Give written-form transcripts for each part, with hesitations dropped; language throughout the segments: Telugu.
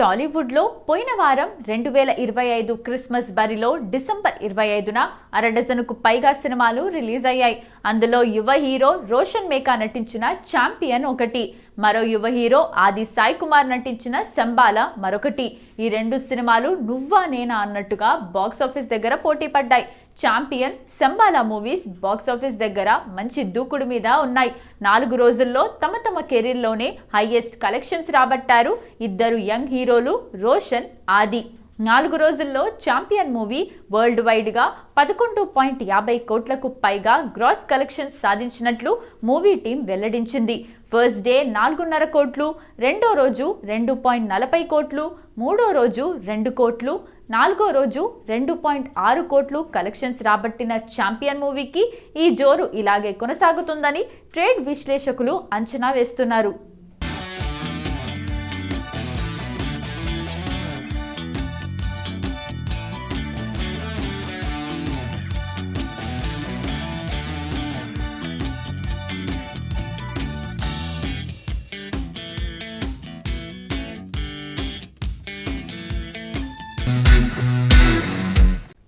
టాలీవుడ్లో పోయిన వారం 2025 క్రిస్మస్ బరిలో డిసెంబర్ 25న అరడజనుకు పైగా సినిమాలు రిలీజ్ అయ్యాయి. అందులో యువ హీరో రోషన్ మేకా నటించిన ఛాంపియన్ ఒకటి, మరో యువ హీరో ఆది సాయి కుమార్ నటించిన శంబాల మరొకటి. ఈ రెండు సినిమాలు నువ్వా నేనా అన్నట్టుగా బాక్సాఫీస్ దగ్గర పోటీ పడ్డాయి. ఛాంపియన్, శంబాల మూవీస్ బాక్సాఫీస్ దగ్గర మంచి దూకుడు మీద ఉన్నాయి. 4 రోజుల్లో తమ కెరీర్లోనే హైయెస్ట్ కలెక్షన్స్ రాబట్టారు ఇద్దరు యంగ్ హీరోలు రోషన్, ఆది. 4 రోజుల్లో ఛాంపియన్ మూవీ వరల్డ్ వైడ్గా 11.50 కోట్లకు పైగా గ్రాస్ కలెక్షన్స్ సాధించినట్లు మూవీ టీం వెల్లడించింది. ఫస్ట్ డే 4.5 కోట్లు, రెండో రోజు 2.40 కోట్లు, మూడో రోజు 2 కోట్లు, నాలుగో రోజు 2.6 కోట్లు కలెక్షన్స్ రాబట్టిన ఛాంపియన్ మూవీకి ఈ జోరు ఇలాగే కొనసాగుతుందని ట్రేడ్ విశ్లేషకులు అంచనా వేస్తున్నారు.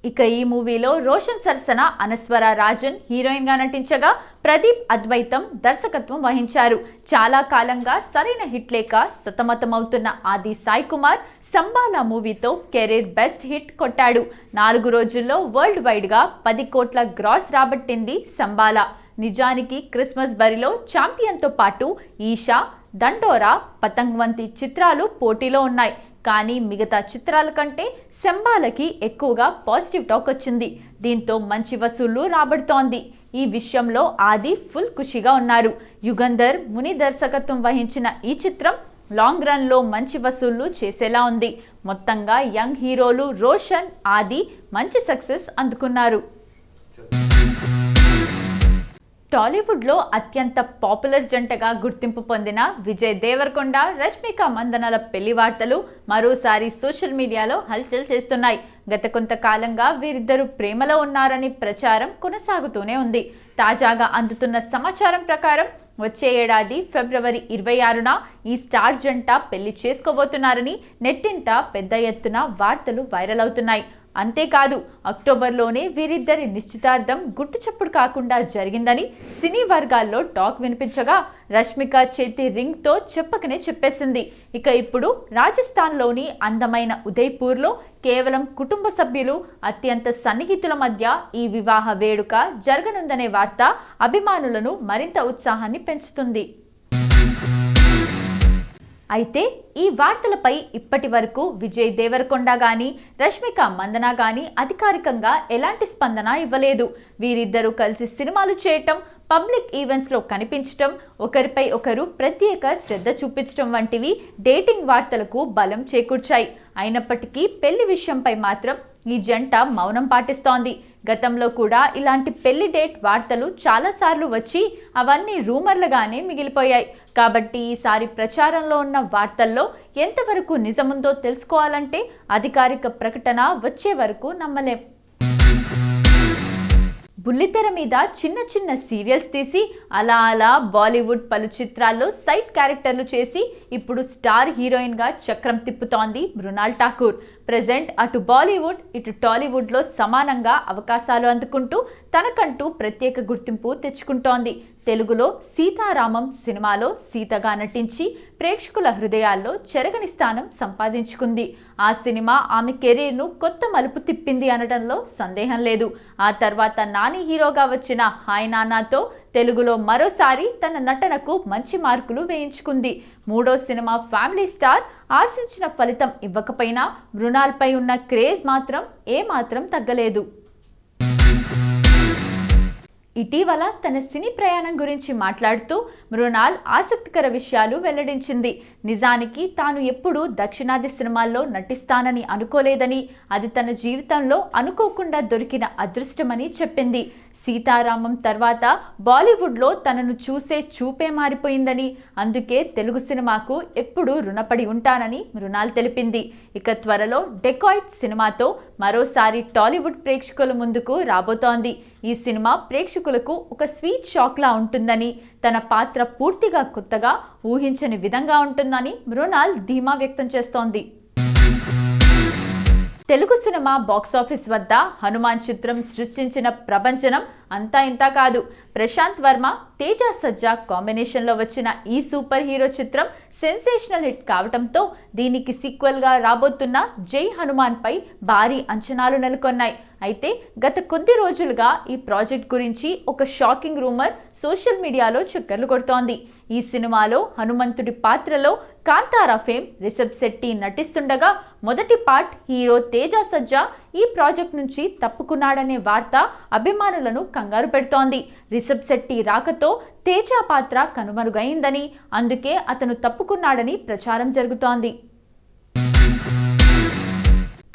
ఇక ఈ మూవీలో రోషన్ సరసన అనస్వర రాజన్ హీరోయిన్ గా నటించగా ప్రదీప్ అద్వైతం దర్శకత్వం వహించారు. చాలా కాలంగా సరైన హిట్ లేక సతమతమవుతున్న ఆది సాయి కుమార్ శంబాల మూవీతో కెరీర్ బెస్ట్ హిట్ కొట్టాడు. 4 రోజుల్లో వరల్డ్ వైడ్ గా 10 కోట్ల గ్రాస్ రాబట్టింది శంబాల. నిజానికి క్రిస్మస్ బరిలో ఛాంపియన్తో పాటు ఈషా, దండోరా, పతంగ్ వంటి చిత్రాలు పోటీలో ఉన్నాయి. కానీ మిగతా చిత్రాల కంటే శంబాలకి ఎక్కువగా పాజిటివ్ టాక్ వచ్చింది. దీంతో మంచి వసూళ్లు రాబడుతోంది. ఈ విషయంలో ఆది ఫుల్ ఖుషిగా ఉన్నారు. యుగంధర్ ముని దర్శకత్వం వహించిన ఈ చిత్రం లాంగ్ రన్ లో మంచి వసూళ్లు చేసేలా ఉంది. మొత్తంగా యంగ్ హీరోలు రోషన్, ఆది మంచి సక్సెస్ అందుకున్నారు. టాలీవుడ్లో అత్యంత పాపులర్ జంటగా గుర్తింపు పొందిన విజయ్ దేవరకొండ, రష్మిక మందనల పెళ్లి వార్తలు మరోసారి సోషల్ మీడియాలో హల్చల్ చేస్తున్నాయి. గత కొంతకాలంగా వీరిద్దరూ ప్రేమలో ఉన్నారని ప్రచారం కొనసాగుతూనే ఉంది. తాజాగా అందుతున్న సమాచారం ప్రకారం వచ్చే ఏడాది ఫిబ్రవరి 26న ఈ స్టార్ జంట పెళ్లి చేసుకోబోతున్నారని నెట్టింట పెద్ద ఎత్తున వార్తలు వైరల్ అవుతున్నాయి. అంతేకాదు అక్టోబర్లోనే వీరిద్దరి నిశ్చితార్థం గుట్టుచప్పుడు కాకుండా జరిగిందని సినీ వర్గాల్లో టాక్ వినిపించగా రష్మిక చేతి రింగ్తో చెప్పకనే చెప్పేసింది. ఇక ఇప్పుడు రాజస్థాన్లోని అందమైన ఉదయ్పూర్లో కేవలం కుటుంబ సభ్యులు, అత్యంత సన్నిహితుల మధ్య ఈ వివాహ వేడుక జరగనుందనే వార్త అభిమానులను మరింత ఉత్సాహాన్ని పెంచుతుంది. అయితే ఈ వార్తలపై ఇప్పటి వరకు విజయ్ దేవరకొండ గాని, రష్మిక మందన గాని అధికారికంగా ఎలాంటి స్పందన ఇవ్వలేదు. వీరిద్దరూ కలిసి సినిమాలు చేయటం, పబ్లిక్ ఈవెంట్స్లో కనిపించటం, ఒకరిపై ఒకరు ప్రత్యేక శ్రద్ధ చూపించడం వంటివి డేటింగ్ వార్తలకు బలం చేకూర్చాయి. అయినప్పటికీ పెళ్లి విషయంపై మాత్రం ఈ జంట మౌనం పాటిస్తోంది. గతంలో కూడా ఇలాంటి పెళ్లి డేట్ వార్తలు చాలాసార్లు వచ్చి అవన్నీ రూమర్లుగానే మిగిలిపోయాయి. కాబట్టి ఈసారి ప్రచారంలో ఉన్న వార్తల్లో ఎంతవరకు నిజముందో తెలుసుకోవాలంటే అధికారిక ప్రకటన వచ్చే వరకు నమ్మలేం. బుల్లితెర మీద చిన్న సీరియల్స్ తీసి అలా బాలీవుడ్ పలు చిత్రాల్లో సైడ్ క్యారెక్టర్లు చేసి ఇప్పుడు స్టార్ హీరోయిన్గా చక్రం తిప్పుతోంది మృణాల్ ఠాకూర్. ప్రెజెంట్ అటు బాలీవుడ్ ఇటు టాలీవుడ్లో సమానంగా అవకాశాలు అందుకుంటూ తనకంటూ ప్రత్యేక గుర్తింపు తెచ్చుకుంటోంది. తెలుగులో సీతారామం సినిమాలో సీతగా నటించి ప్రేక్షకుల హృదయాల్లో చెరగని స్థానం సంపాదించుకుంది. ఆ సినిమా ఆమె కెరీర్ను కొత్త మలుపు తిప్పింది అనడంలో సందేహం లేదు. ఆ తర్వాత నాని హీరోగా వచ్చిన హాయ్ నానాతో తెలుగులో మరోసారి తన నటనకు మంచి మార్కులు వేయించుకుంది. 3వ సినిమా ఫ్యామిలీ స్టార్ ఆశించిన ఫలితం ఇవ్వకపోయినా మృణాల్పై ఉన్న క్రేజ్ మాత్రం ఏమాత్రం తగ్గలేదు. ఇటీవల తన సినీ ప్రయాణం గురించి మాట్లాడుతూ మృణాల్ ఆసక్తికర విషయాలు వెల్లడించింది. నిజానికి తాను ఎప్పుడూ దక్షిణాది సినిమాల్లో నటిస్తానని అనుకోలేదని, అది తన జీవితంలో అనుకోకుండా దొరికిన అదృష్టమని చెప్పింది. సీతారామం తర్వాత బాలీవుడ్లో తనను చూసే చూపే మారిపోయిందని, అందుకే తెలుగు సినిమాకు ఎప్పుడూ రుణపడి ఉంటానని మృణాల్ తెలిపింది. ఇక త్వరలో డెకాయిట్ సినిమాతో మరోసారి టాలీవుడ్ ప్రేక్షకుల ముందుకు రాబోతోంది. ఈ సినిమా ప్రేక్షకులకు ఒక స్వీట్ షాక్లా ఉంటుందని, తన పాత్ర పూర్తిగా కొత్తగా ఊహించని విధంగా ఉంటుందని మృణాల్ ధీమా వ్యక్తం చేస్తోంది. తెలుగు సినిమా బాక్సాఫీస్ వద్ద హనుమాన్ చిత్రం సృష్టించిన ప్రభంజనం అంతా ఇంతా కాదు. ప్రశాంత్ వర్మ, తేజ సజ్జా కాంబినేషన్లో వచ్చిన ఈ సూపర్ హీరో చిత్రం సెన్సేషనల్ హిట్ కావడంతో దీనికి సీక్వెల్గా రాబోతున్న జై హనుమాన్ పై భారీ అంచనాలు నెలకొన్నాయి. అయితే గత కొద్ది రోజులుగా ఈ ప్రాజెక్ట్ గురించి ఒక షాకింగ్ రూమర్ సోషల్ మీడియాలో చక్కర్లు కొడుతోంది. ఈ సినిమాలో హనుమంతుడి పాత్రలో కాంతారా ఫేమ్ రిషబ్ శెట్టి నటిస్తుండగా మొదటి పార్ట్ హీరో తేజ సజ్జా ఈ ప్రాజెక్ట్ నుంచి తప్పుకున్నాడనే వార్త అభిమానులను కంగారు పెడుతోంది. రిషబ్ శెట్టి రాకతో తేజ పాత్ర కనుమరుగైందని, అందుకే అతను తప్పుకున్నాడని ప్రచారం జరుగుతోంది.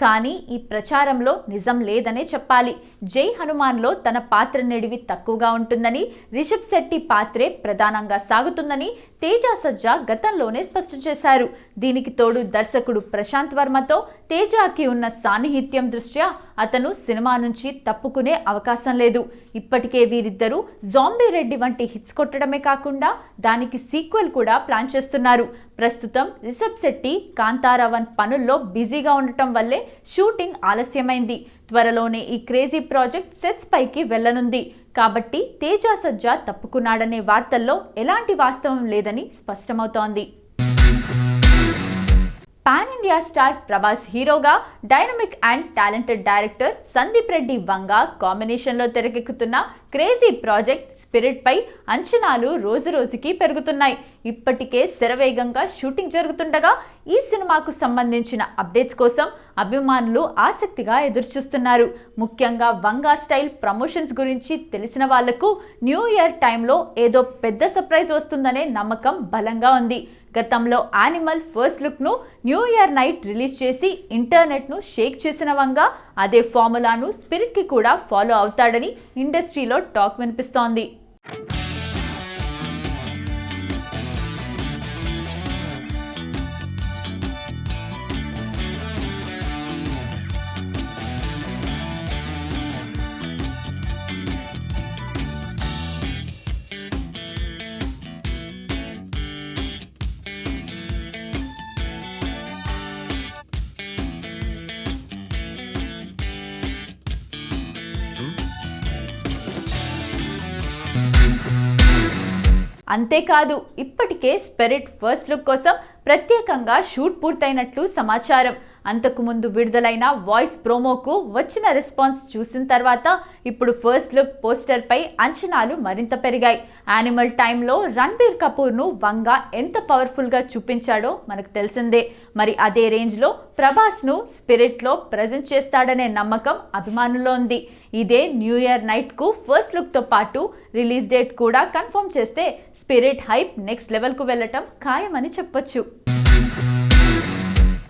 కానీ ఈ ప్రచారంలో నిజం లేదనే చెప్పాలి. జై హనుమాన్లో తన పాత్ర నిడివి తక్కువగా ఉంటుందని, రిషబ్ శెట్టి పాత్రే ప్రధానంగా సాగుతుందని తేజ సజ్జా గతంలోనే స్పష్టం చేశారు. దీనికి తోడు దర్శకుడు ప్రశాంత్ వర్మతో తేజాకి ఉన్న సాన్నిహిత్యం దృష్ట్యా అతను సినిమా నుంచి తప్పుకునే అవకాశం లేదు. ఇప్పటికే వీరిద్దరూ జాంబీ రెడ్డి వంటి హిట్స్ కొట్టడమే కాకుండా దానికి సీక్వెల్ కూడా ప్లాన్ చేస్తున్నారు. ప్రస్తుతం రిషబ్ శెట్టి కాంతారా 1 పనుల్లో బిజీగా ఉండటం వల్లే షూటింగ్ ఆలస్యమైంది. త్వరలోనే ఈ క్రేజీ ప్రాజెక్ట్ సెట్స్ పైకి వెళ్లనుంది. కాబట్టి తేజ సజ్జా తప్పుకున్నాడనే వార్తల్లో ఎలాంటి వాస్తవం లేదని స్పష్టమవుతోంది. పాన్ ఇండియా స్టార్ ప్రభాస్ హీరోగా dynamic and talented director Sandeep Reddy Vanga కాంబినేషన్లో తెరకెక్కుతున్న క్రేజీ ప్రాజెక్ట్ స్పిరిట్ పై అంచనాలు రోజురోజుకి పెరుగుతున్నాయి. ఇప్పటికే శరవేగంగా షూటింగ్ జరుగుతుండగా ఈ సినిమాకు సంబంధించిన అప్డేట్స్ కోసం అభిమానులు ఆసక్తిగా ఎదురుచూస్తున్నారు. ముఖ్యంగా వంగ స్టైల్ ప్రమోషన్స్ గురించి తెలిసిన వాళ్లకు న్యూ ఇయర్ టైంలో ఏదో పెద్ద సర్ప్రైజ్ వస్తుందనే నమ్మకం బలంగా ఉంది. గతంలో యానిమల్ ఫస్ట్ లుక్ను న్యూ ఇయర్ నైట్ రిలీజ్ చేసి ఇంటర్నెట్ను షేక్ చేసిన వంగ అదే ఫార్ములాను స్పిరిట్కి కూడా ఫాలో అవుతాడని ఇండస్ట్రీలో టాక్ వినిపిస్తోంది. అంతేకాదు ఇప్పటికే స్పిరిట్ ఫస్ట్ లుక్ కోసం ప్రత్యేకంగా షూట్ పూర్తయినట్లు సమాచారం. అంతకుముందు విడుదలైన వాయిస్ ప్రోమోకు వచ్చిన రెస్పాన్స్ చూసిన తర్వాత ఇప్పుడు ఫస్ట్ లుక్ పోస్టర్ పై అంచనాలు మరింత పెరిగాయి. యానిమల్ టైంలో రణబీర్ కపూర్ను వంగ ఎంత పవర్ఫుల్గా చూపించాడో మనకు తెలిసిందే. మరి అదే రేంజ్లో ప్రభాస్ను స్పిరిట్లో ప్రజెంట్ చేస్తాడనే నమ్మకం అభిమానుల్లో ఉంది. ఇదే న్యూ ఇయర్ నైట్కు ఫస్ట్ లుక్తో పాటు రిలీజ్ డేట్ కూడా కన్ఫర్మ్ చేస్తే స్పిరిట్ హైప్ నెక్స్ట్ లెవెల్కు వెళ్ళటం ఖాయమని చెప్పొచ్చు.